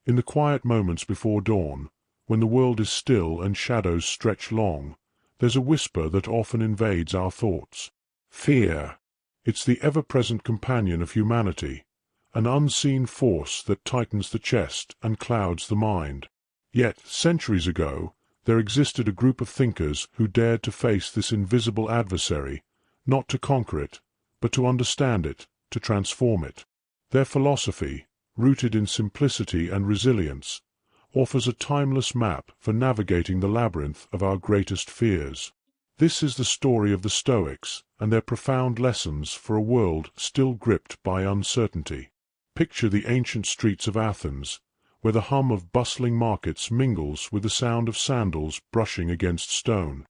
In the quiet moments before dawn, when the world is still and shadows stretch long, there's a whisper that often invades our thoughts. Fear. It's the ever-present companion of humanity, an unseen force that tightens the chest and clouds the mind. Yet, centuries ago, there existed a group of thinkers who dared to face this invisible adversary, not to conquer it, but to understand it, to transform it. Their philosophy, rooted in simplicity and resilience, offers a timeless map for navigating the labyrinth of our greatest fears. This is the story of the Stoics and their profound lessons for a world still gripped by uncertainty. Picture the ancient streets of Athens, where the hum of bustling markets mingles with the sound of sandals brushing against stone.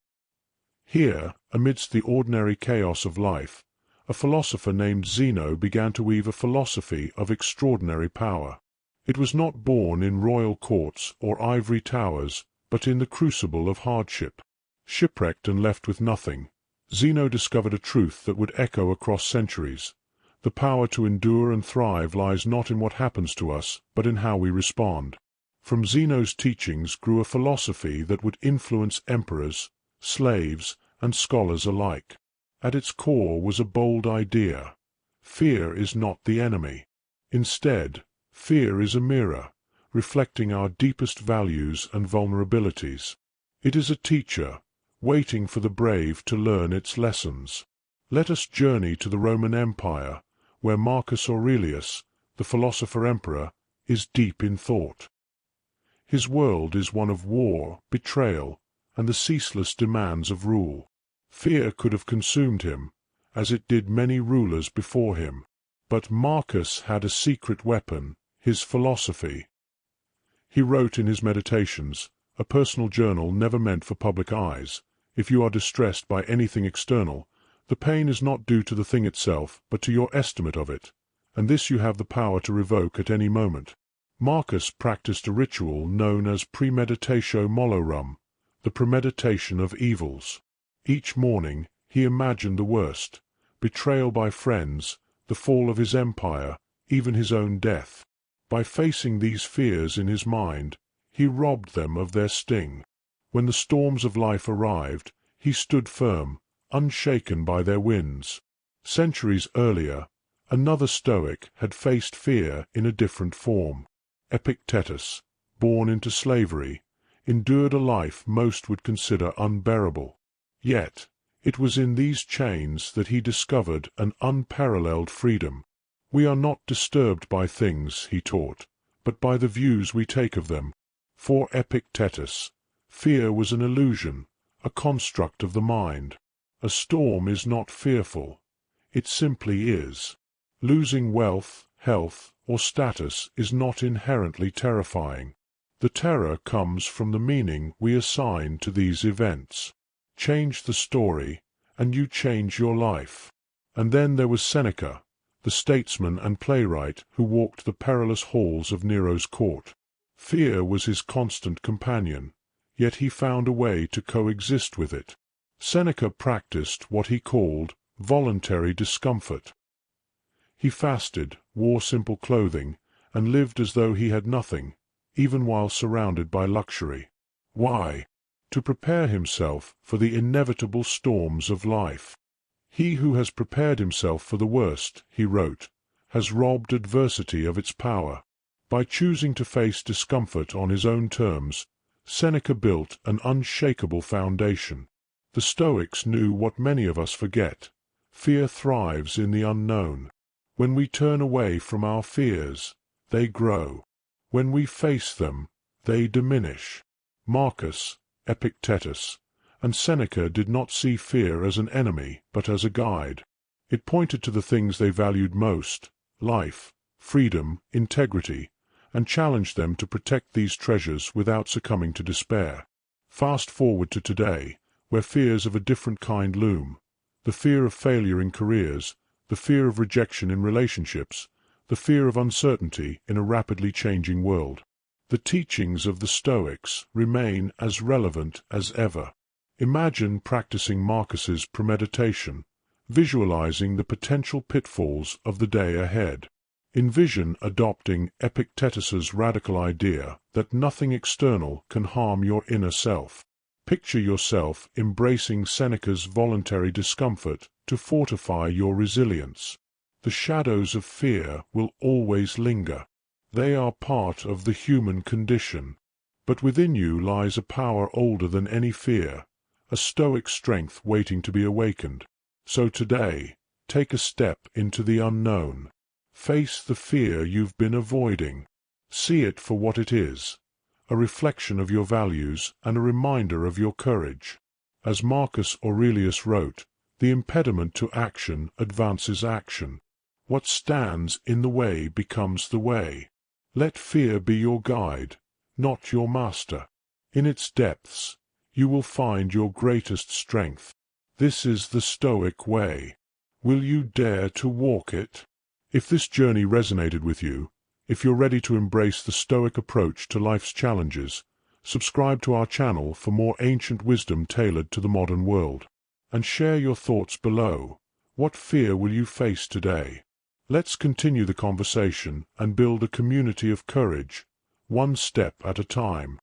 Here, amidst the ordinary chaos of life, a philosopher named Zeno began to weave a philosophy of extraordinary power. It was not born in royal courts or ivory towers, but in the crucible of hardship. Shipwrecked and left with nothing, Zeno discovered a truth that would echo across centuries. The power to endure and thrive lies not in what happens to us, but in how we respond. From Zeno's teachings grew a philosophy that would influence emperors, slaves, and scholars alike. At its core was a bold idea. Fear is not the enemy. Instead, fear is a mirror, reflecting our deepest values and vulnerabilities. It is a teacher, waiting for the brave to learn its lessons. Let us journey to the Roman Empire, where Marcus Aurelius, the philosopher-emperor, is deep in thought. His world is one of war, betrayal, and the ceaseless demands of rule. Fear could have consumed him, as it did many rulers before him. But Marcus had a secret weapon, his philosophy. He wrote in his Meditations, a personal journal never meant for public eyes, "If you are distressed by anything external, the pain is not due to the thing itself, but to your estimate of it, and this you have the power to revoke at any moment." Marcus practiced a ritual known as premeditatio malorum, the premeditation of evils. Each morning he imagined the worst: betrayal by friends, the fall of his empire, even his own death. By facing these fears in his mind, he robbed them of their sting. When the storms of life arrived, he stood firm, unshaken by their winds. Centuries earlier, another Stoic had faced fear in a different form. Epictetus, born into slavery, endured a life most would consider unbearable. Yet, it was in these chains that he discovered an unparalleled freedom. We are not disturbed by things, he taught, but by the views we take of them. For Epictetus, fear was an illusion, a construct of the mind. A storm is not fearful. It simply is. Losing wealth, health, or status is not inherently terrifying. The terror comes from the meaning we assign to these events. Change the story, and you change your life. And then there was Seneca, the statesman and playwright who walked the perilous halls of Nero's court. Fear was his constant companion, yet he found a way to coexist with it. Seneca practiced what he called voluntary discomfort. He fasted, wore simple clothing, and lived as though he had nothing, even while surrounded by luxury. Why? To prepare himself for the inevitable storms of life. He who has prepared himself for the worst, he wrote, has robbed adversity of its power. By choosing to face discomfort on his own terms, Seneca built an unshakable foundation. The Stoics knew what many of us forget: fear thrives in the unknown. When we turn away from our fears, they grow. When we face them, they diminish. Marcus, Epictetus, and Seneca did not see fear as an enemy, but as a guide. It pointed to the things they valued most: life, freedom, integrity, and challenged them to protect these treasures without succumbing to despair. Fast forward to today, where fears of a different kind loom: the fear of failure in careers, the fear of rejection in relationships, the fear of uncertainty in a rapidly changing world. The teachings of the Stoics remain as relevant as ever. Imagine practicing Marcus's premeditation, visualizing the potential pitfalls of the day ahead. Envision adopting Epictetus's radical idea that nothing external can harm your inner self. Picture yourself embracing Seneca's voluntary discomfort to fortify your resilience. The shadows of fear will always linger. They are part of the human condition. But within you lies a power older than any fear, a stoic strength waiting to be awakened. So today, take a step into the unknown. Face the fear you've been avoiding. See it for what it is, a reflection of your values and a reminder of your courage. As Marcus Aurelius wrote, the impediment to action advances action. What stands in the way becomes the way. Let fear be your guide, not your master. In its depths, you will find your greatest strength. This is the Stoic way. Will you dare to walk it? If this journey resonated with you, if you're ready to embrace the Stoic approach to life's challenges, subscribe to our channel for more ancient wisdom tailored to the modern world. And share your thoughts below. What fear will you face today? Let's continue the conversation and build a community of courage, one step at a time.